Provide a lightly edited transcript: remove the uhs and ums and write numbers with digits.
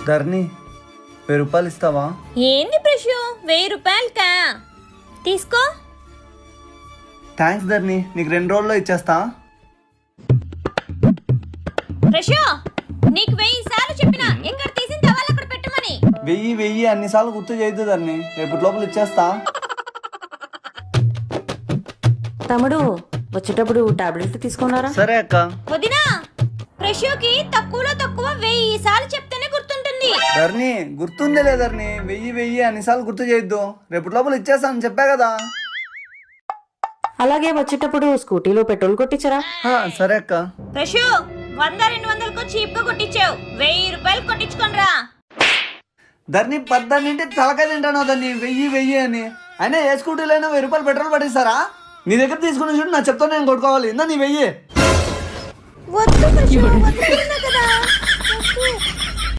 ధర్ని 1000 రూపాయలు ఇస్తావా? ఏంది ప్రశు 1000 రూపాయలకా? తీసుకో. థ్యాంక్స్ ధర్ని, నీకు 2 రోజుల్లో ఇచ్చేస్తా. ప్రశు నీకు 1000 సార్లు చెప్పినా ఎక్కడ తీసిన తవాలు అక్కడ పెట్టమని. 1000 అన్నిసార్లు గుర్తు చేయొద్దు ధర్ని, రేపటి లోపల ఇచ్చేస్తా. తమ్ముడు వచ్చేటప్పుడు టాబ్లెట్ తీసుకున్నారా? సరే అక్క. వదినా ప్రశుకి తక్కువలో తక్కువ 1000 సార్లు చెప్తేనే గుర్తుంటుంది. ధర్ని గుర్తుందే లే ధర్ని, 1000 అన్నిసార్లు గుర్తు చేయొద్దు, రేపటి లోపల ఇచ్చేస్తాను చెప్పా కదా. అలాగే వచ్చేటప్పుడు స్కూటీలో పెట్రోల్ కొట్టించరా? సరే అక్క. ప్రశు 100-200కు చీప్ గా కొట్టించావు, 1000 రూపాయలు కొట్టించుకోనరా. ధర్ని పద్దన్నింటి తలకాయ తింటాను ధర్ని, 1000 అని. అయినా ఏ స్కూటీలైనా 1000 రూపాయలు పెట్రోల్ పట్టిస్తారా? నీ దగ్గర తీసుకున్న చూడు, నా చెప్తా నేను కొట్టుకోవాలి. ఇందా నీ 1000. వద్దు ప్రశు, వద్దు కదా.